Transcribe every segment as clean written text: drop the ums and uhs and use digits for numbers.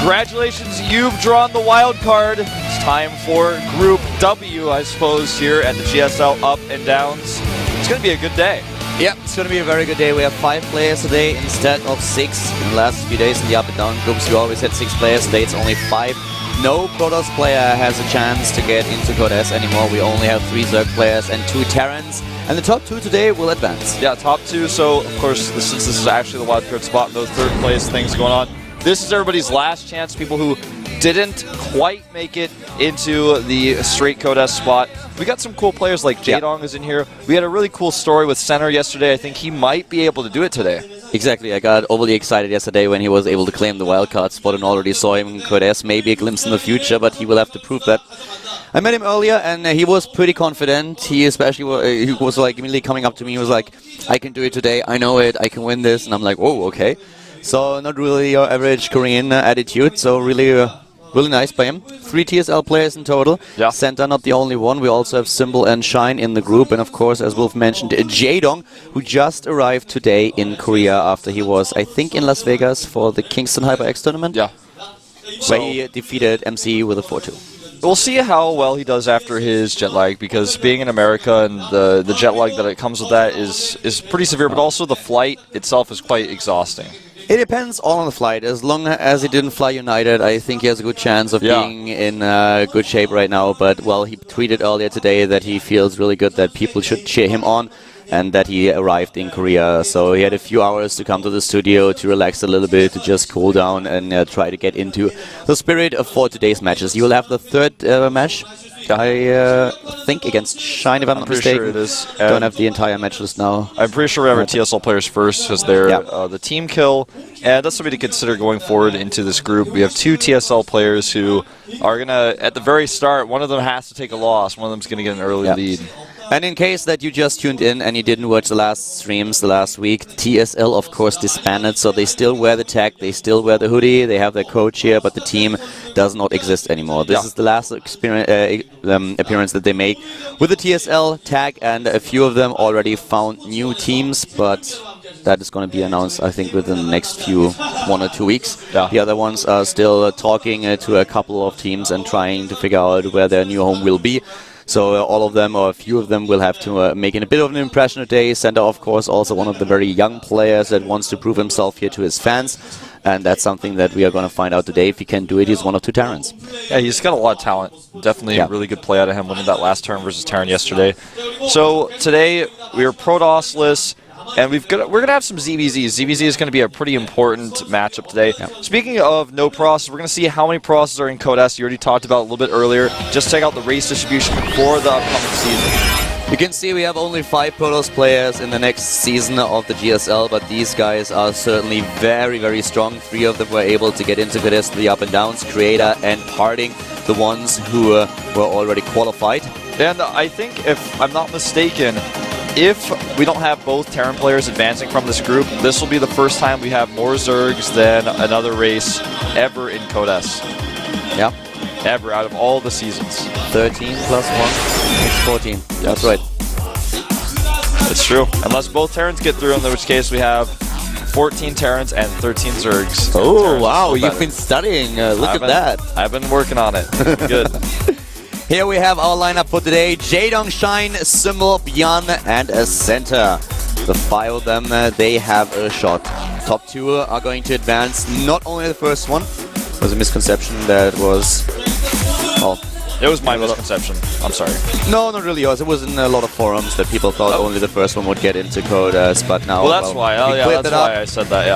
Congratulations, you've drawn the wild card. It's time for Group W, I suppose, here at the GSL Up and Downs. It's going to be a good day. Yeah, it's going to be a very good day. We have 5 players today instead of 6. In the last few days in the Up and Down groups, we always had 6 players. Today it's only 5. No Protoss player has a chance to get into Code S anymore. We only have 3 Zerg players and 2 Terrans. And the top 2 today will advance. Yeah, top 2. So, of course, since this is actually the wildcard spot, those third place things going on. This is everybody's last chance. People who didn't quite make it into the straight Code S spot. We got some cool players like Jadong is in here. We had a really cool story with Center yesterday. I think he might be able to do it today. Exactly. I got overly excited yesterday when he was able to claim the wildcard spot and already saw him in Code S. Maybe a glimpse in the future, but he will have to prove that. I met him earlier and he was pretty confident. He especially he was like immediately coming up to me. He was like, I can do it today. I know it. I can win this. And I'm like, oh, okay. So not really your average Korean attitude. So really nice by him. 3 TSL players in total. Yeah. Center not the only one. We also have Symbol and Shine in the group. And of course, as Wolf mentioned, Jadong, who just arrived today in Korea after he was, I think, in Las Vegas for the Kingston HyperX tournament. Yeah. Where he defeated MC with a 4-2. We'll see how well he does after his jet lag, because being in America and the jet lag that it comes with that is pretty severe, but also the flight itself is quite exhausting. It depends all on the flight. As long as he didn't fly United, I think he has a good chance of being in good shape right now. But, well, he tweeted earlier today that he feels really good that people should cheer him on and that he arrived in Korea. So he had a few hours to come to the studio to relax a little bit, to just cool down and try to get into the spirit for today's matches. You will have the third match, I think, against Shine, if I'm not mistaken. Sure it is. Don't have the entire match list now. I'm pretty sure we have our TSL players first, because they're the team kill, and that's something to consider going forward into this group. We have 2 TSL players who are going to, at the very start, one of them has to take a loss. One of them's going to get an early lead. And in case that you just tuned in and you didn't watch the last streams the last week, TSL of course disbanded, so they still wear the tag, they still wear the hoodie, they have their coach here, but the team does not exist anymore. This is the last appearance that they make with the TSL tag, and a few of them already found new teams, but that is going to be announced, I think, within the next 1 or 2 weeks. The other ones are still talking to a couple of teams and trying to figure out where their new home will be. So all of them, or a few of them, will have to make a bit of an impression today. Center, of course, also one of the very young players that wants to prove himself here to his fans. And that's something that we are going to find out today. If he can do it, he's one of 2 Terrans. Yeah, he's got a lot of talent. Definitely a really good play out of him winning that last turn versus Terran yesterday. So today, we are Protoss-less. And we're going to have some ZVZs. ZVZ is going to be a pretty important matchup today. Speaking of no process, we're going to see how many processes are in Code S. You already talked about a little bit earlier. Just check out the race distribution for the upcoming season. You can see we have only 5 Protoss players in the next season of the GSL, but these guys are certainly very, very strong. 3 of them were able to get into Code S, the Up and Downs, Creator and Parting, the ones who were already qualified. And I think, if I'm not mistaken, if we don't have both Terran players advancing from this group, this will be the first time we have more Zergs than another race ever in Code S. Yeah. Ever, out of all the seasons. 13 plus 1 makes 14. That's right. It's true. Unless both Terrans get through, in which case we have 14 Terrans and 13 Zergs. Oh, wow. You've been studying. Look at that. I've been working on it. Good. Here we have our lineup for today. Jadong, Shine, Symbol, Beyond, and a Center. The 5 of them, they have a shot. Top 2 are going to advance. Not only the first one. It was a misconception that was... Oh. It was my misconception. I'm sorry. No, not really yours. It was in a lot of forums that people thought only the first one would get into Code S, but now... Well, that's why. Oh, yeah, that's why I said that,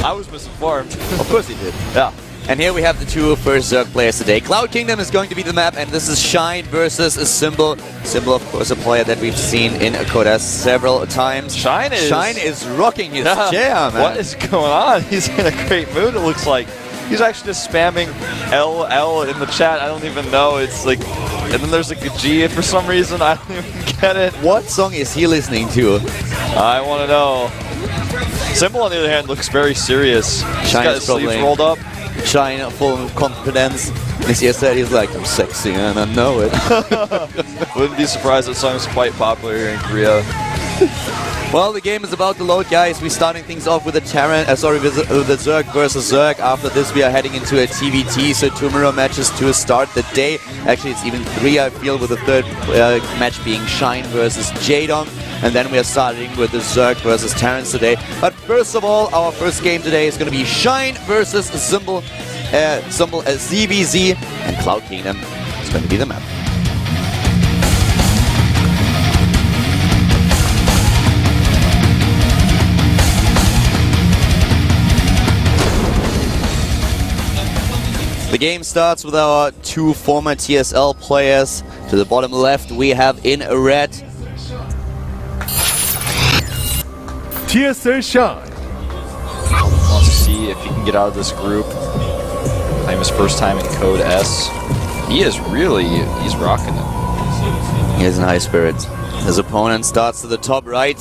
I was misinformed. Of course he did. Yeah. And here we have the 2 first Zerg players today. Cloud Kingdom is going to be the map, and this is Shine versus a Symbol. Symbol, of course, a player that we've seen in Code S several times. Shine is rocking his chair, man. What is going on? He's in a great mood, it looks like. He's actually just spamming LL in the chat. I don't even know. It's like... And then there's like a G for some reason. I don't even get it. What song is he listening to? I want to know. Symbol, on the other hand, looks very serious. He's got his sleeves rolled up. Shine full of confidence. As he said, he's like, I'm sexy and I know it. Wouldn't be surprised that song's quite popular here in Korea. Well, the game is about to load, guys. We're starting things off with the with the Zerg versus Zerg. After this, we are heading into a TVT, so 2 mirror matches to start the day. Actually, it's even 3, I feel, with the third match being Shine versus Jadong. And then we are starting with the Zerg versus Terrans today. But first of all, our first game today is going to be Shine versus Symbol ZVZ, and Cloud Kingdom is going to be the map. The game starts with our 2 former TSL players. To the bottom left, we have in red TSL Shine. Wants to see if he can get out of this group. Playing his first time in Code S. He's rocking it. He has in high spirits. His opponent starts to the top right.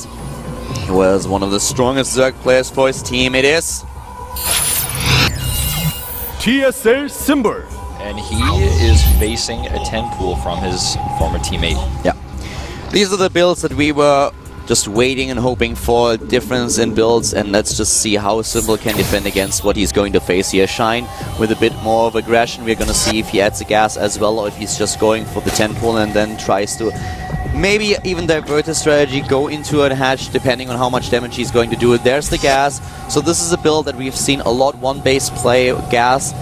He was one of the strongest Zerg players for his team. It is GSL Symbol. And he is facing a 10 pool from his former teammate. Yeah. These are the builds that we were just waiting and hoping for, difference in builds, and let's just see how Symbol can defend against what he's going to face here. Shine with a bit more of aggression. We're going to see if he adds a gas as well, or if he's just going for the 10 pool and then tries to maybe even divert his strategy, go into a hatch, depending on how much damage he's going to do. There's the gas. So this is a build that we've seen a lot, 1 base play, gas,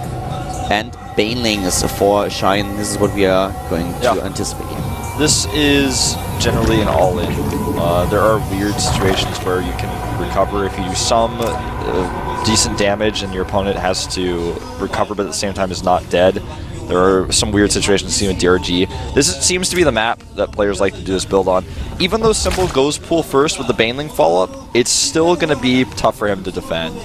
and Banelings for Shine. This is what we are going to anticipate here. This is generally an all-in. There are weird situations where you can recover if you do some decent damage and your opponent has to recover but at the same time is not dead. There are some weird situations seen with DRG. This seems to be the map that players like to do this build on. Even though Symbol goes pool first with the Baneling follow-up, it's still going to be tough for him to defend.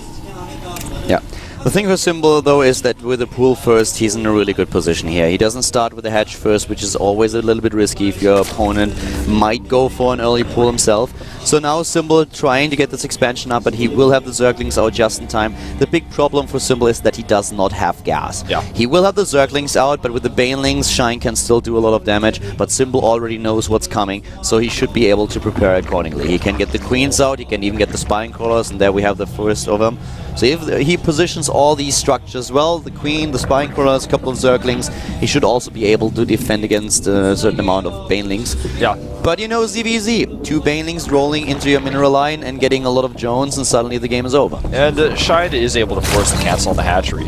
Yeah. The thing for Symbol, though, is that with the pool first, he's in a really good position here. He doesn't start with the hatch first, which is always a little bit risky if your opponent might go for an early pool himself. So now Symbol trying to get this expansion up, but he will have the Zerglings out just in time. The big problem for Symbol is that he does not have gas. Yeah. He will have the Zerglings out, but with the Banelings, Shine can still do a lot of damage, but Symbol already knows what's coming, so he should be able to prepare accordingly. He can get the Queens out, he can even get the Spine Crawlers, and there we have the first of them. So if he positions all these structures well, the Queen, the Spine Crawlers, a couple of Zerglings, he should also be able to defend against a certain amount of Banelings. Yeah. But you know, ZVZ, 2 Banelings rolling into your mineral line and getting a lot of Jones, and suddenly the game is over. And Shine is able to force the cancel on the hatchery.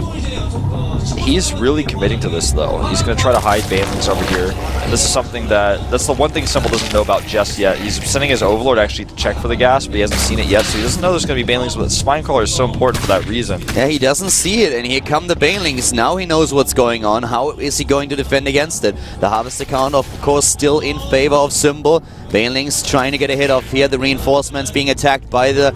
He's really committing to this, though. He's going to try to hide Banelings over here. And this is something that's the one thing Symbol doesn't know about just yet. He's sending his Overlord actually to check for the gas, but he hasn't seen it yet, so he doesn't know there's going to be Banelings, but Spinecrawler is so important for that reason. Yeah, he doesn't see it, and here come the Banelings. Now he knows what's going on. How is he going to defend against it? The Harvest account, of course, still in favor of Symbol. Banelings trying to get a hit off here. The reinforcements being attacked by the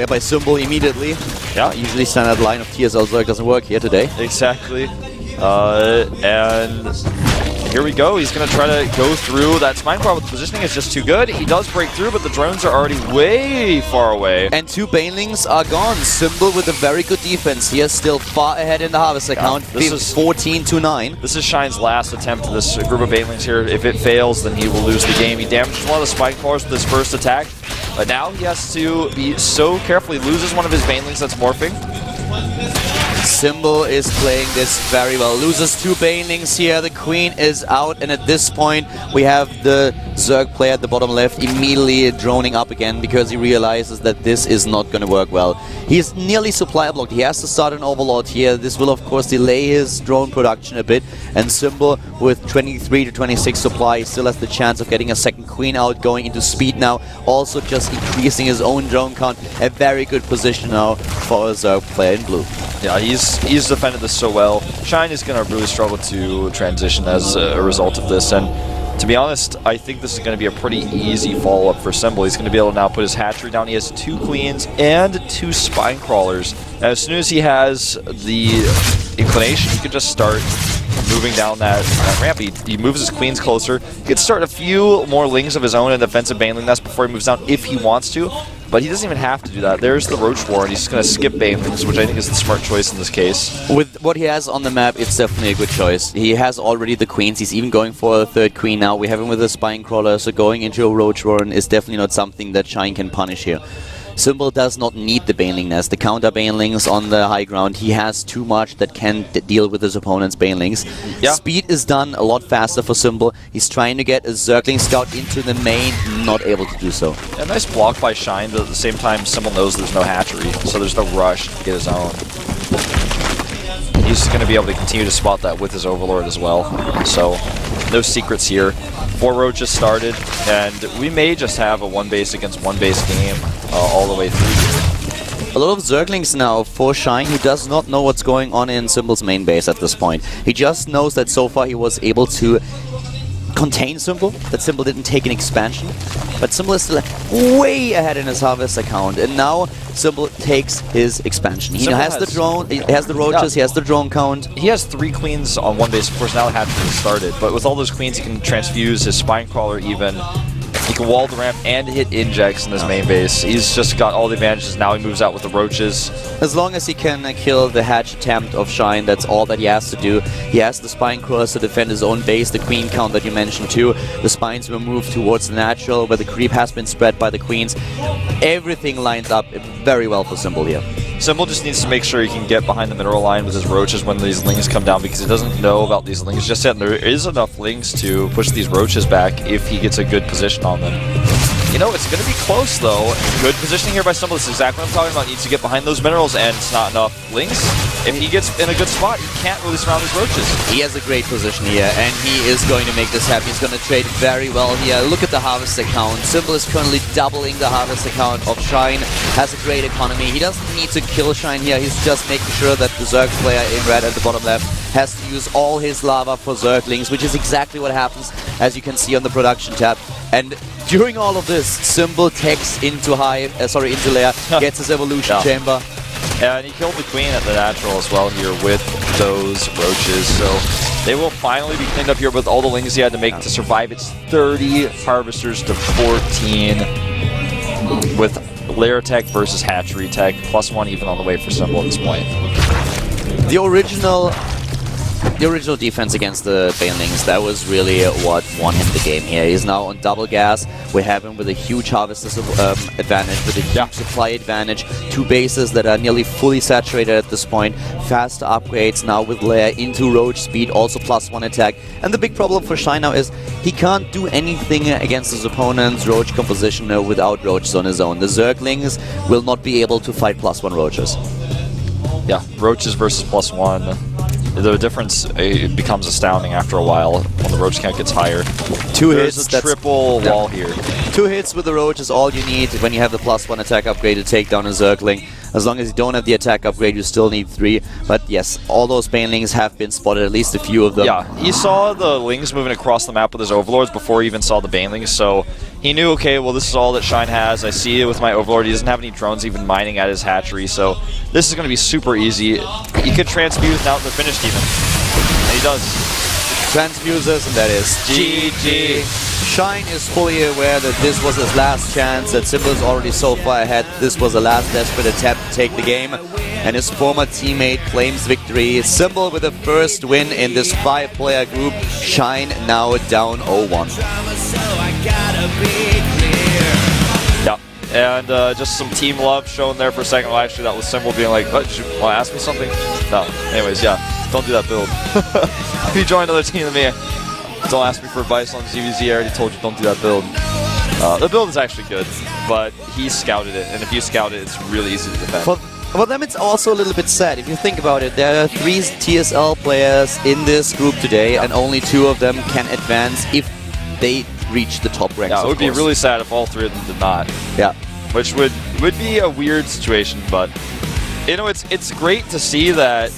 by Symbol immediately. Yeah. Usually standard line of TSL Zerg doesn't work here today. Exactly. And here we go. He's going to try to go through. That Spinecrawler with the positioning is just too good. He does break through, but the drones are already way far away. And 2 Banelings are gone. Symbol with a very good defense here, still far ahead in the Harvest account. This is 14-9. This is Shine's last attempt to this group of Banelings here. If it fails, then he will lose the game. He damages one of the Spinecrawlers with his first attack, but now he has to be so careful. He loses one of his Banelings that's morphing. Symbol is playing this very well. Loses 2 Banelings here. The Queen is out, and at this point we have the Zerg player at the bottom left immediately droning up again because he realizes that this is not going to work well. He's nearly supply blocked. He has to start an Overlord here. This will of course delay his drone production a bit, and Symbol with 23 to 26 supply still has the chance of getting a second Queen out, going into speed now, also just increasing his own drone count. A very good position now for a Zerg player in blue. Yeah, he's defended this so well. Shine is going to really struggle to transition as a result of this, and to be honest, I think this is going to be a pretty easy follow-up for Symbol. He's going to be able to now put his hatchery down. He has 2 Queens and 2 Spine Crawlers. As soon as he has the inclination, he can just start moving down that ramp. He moves his queens closer. He could start a few more lings of his own in defensive baneling nest before he moves down if he wants to, but he doesn't even have to do that. There's the Roach War, and he's just going to skip banelings, which I think is the smart choice in this case. With what he has on the map, it's definitely a good choice. He has already the queens. He's even going for a third queen now. We have him with a Spine Crawler, so going into a Roach War is definitely not something that Shine can punish here. Symbol does not need the baneling nest. The counter banelings on the high ground, he has too much that can deal with his opponent's banelings. Yeah. Speed is done a lot faster for Symbol. He's trying to get a Zergling Scout into the main, not able to do so. A nice block by Shine, but at the same time, Symbol knows there's no hatchery, so there's no rush to get his own. He's going to be able to continue to spot that with his Overlord as well. So, no secrets here. 4 roaches started, and we may just have a 1 base against 1 base game all the way through here. A lot of Zerglings now for Shine, who does not know what's going on in Symbol's main base at this point. He just knows that so far he was able to contain Symbol, that Symbol didn't take an expansion, but Symbol is still way ahead in his Harvest account, and now Symbol takes his expansion. He has the drone, he has the roaches, he has the drone count. He has 3 queens on 1 base, of course now hatchery has started, but with all those queens he can transfuse his Spine Crawler even. He can wall the ramp and hit injects in his main base. He's just got all the advantages. Now he moves out with the roaches. As long as he can kill the hatch attempt of Shine, that's all that he has to do. He has the Spine Crawlers to defend his own base, the queen count that you mentioned too. The spines were moved towards the natural, where the creep has been spread by the queens. Everything lines up very well for Symbol here. Symbol just needs to make sure he can get behind the mineral line with his roaches when these lings come down, because he doesn't know about these lings just yet, and there is enough lings to push these roaches back if he gets a good position on them. You know, it's going to be close, though. Good positioning here by Symbol. This is exactly what I'm talking about. He needs to get behind those minerals, and it's not enough lings. If he gets in a good spot, he can't really surround his roaches. He has a great position here, and he is going to make this happen. He's going to trade very well here. Look at the Harvest account. Symbol is currently doubling the Harvest account of Shine. Has a great economy. He doesn't need to kill Shine here. He's just making sure that the Zerg player in red at the bottom left has to use all his lava for Zerglings, which is exactly what happens, as you can see on the production tab. And during all of this, Symbol takes into into lair, gets his evolution chamber. And he killed the queen at the natural as well here with those roaches. So they will finally be cleaned up here with all the lings he had to make to survive. It's 30 harvesters to 14 with lair tech versus hatchery tech, +1 even on the way for Symbol at this point. The original defense against the banelings, that was really what won him the game here. He's now on double gas. We have him with a huge harvest advantage, with a huge supply advantage. 2 bases that are nearly fully saturated at this point. Fast upgrades now with lair into roach speed, also +1 attack. And the big problem for Shine now is he can't do anything against his opponent's roach composition without roaches on his own. The Zerglings will not be able to fight +1 roaches. Yeah, roaches versus +1. The difference becomes astounding after a while when the roach count gets higher. 2 There's hits, a triple wall here. 2 hits with the roach is all you need when you have the +1 attack upgrade to take down a Zergling. As long as you don't have the attack upgrade, you still need 3. But yes, all those banelings have been spotted, at least a few of them. Yeah, he saw the lings moving across the map with his overlords before he even saw the banelings, so he knew, okay, well, this is all that Shine has. I see it with my overlord. He doesn't have any drones even mining at his hatchery, so this is going to be super easy. He could transfuse now to finished even, and he does. Transfuses, and that is GG. Shine is fully aware that this was his last chance, that Symbol is already so far ahead. This was a last desperate attempt to take the game, and his former teammate claims victory. Symbol with the first win in this 5-player group. Shine now down 0-1. Yeah, and just some team love shown there for a second. Well, actually, that was Symbol being like, what, did you want to ask me something? No. Anyways, yeah, don't do that build. If you join another team than me, don't ask me for advice on ZVZ. I already told you don't do that build. The build is actually good, but he scouted it, and if you scout it, it's really easy to defend. For them, it's also a little bit sad. If you think about it, there are 3 TSL players in this group today, and only 2 of them can advance if they reach the top ranks. Yeah, it would be really sad if all 3 of them did not. Yeah, which would be a weird situation, but you know, it's great to see that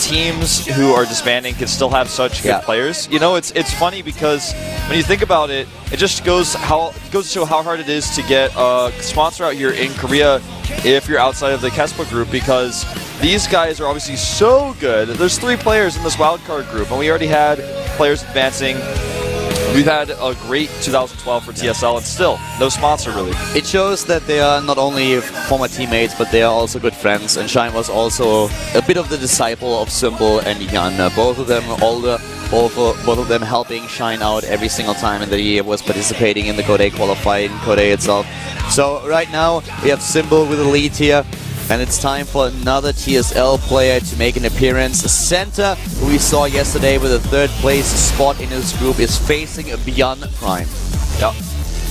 teams who are disbanding can still have such good players. You know, it's funny because when you think about it, it just goes to show how hard it is to get a sponsor out here in Korea if you're outside of the Kespa group, because these guys are obviously so good. There's 3 players in this wildcard group, and we already had players advancing. We've had a great 2012 for TSL, and still, no sponsor, really. It shows that they are not only former teammates, but they are also good friends. And Shine was also a bit of the disciple of Symbol and Jan. Both of them older, both of them helping Shine out every single time in the year, was participating in the Code A qualifying, Code A itself. So right now, we have Symbol with the lead here. And it's time for another TSL player to make an appearance. Center, who we saw yesterday with a 3rd place spot in his group, is facing Bjorn Prime. Yeah,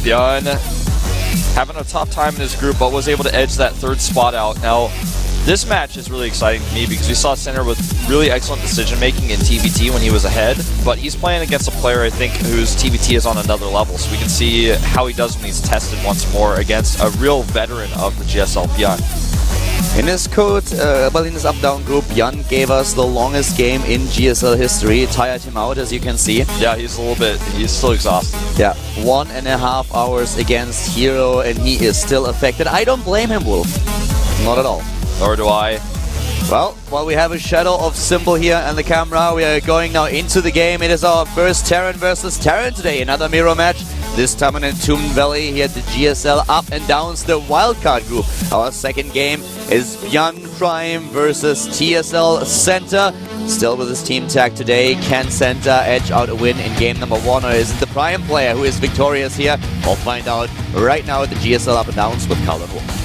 Bjorn having a tough time in his group, but was able to edge that 3rd spot out. Now, this match is really exciting to me because we saw Center with really excellent decision-making in TVT when he was ahead, but he's playing against a player, I think, whose TVT is on another level, so we can see how he does when he's tested once more against a real veteran of the GSL, Bjorn. In his in his up-down group, Jan gave us the longest game in GSL history. Tired him out, as you can see. Yeah, he's still exhausted. Yeah, 1.5 hours against Hero, and he is still affected. I don't blame him, Wolf. Not at all. Nor do I. Well, while we have a shadow of Symbol here on the camera, we are going now into the game. It is our first Terran versus Terran today. Another mirror match. This time in Tomb Valley here at the GSL Up and Downs, the wildcard group. Our second game is Bjorn Prime versus TSL Center. Still with his team tag today. Can Center edge out a win in game number 1, or is it the Prime player who is victorious here? We'll find out right now at the GSL Up and Downs with Carl and Wolf.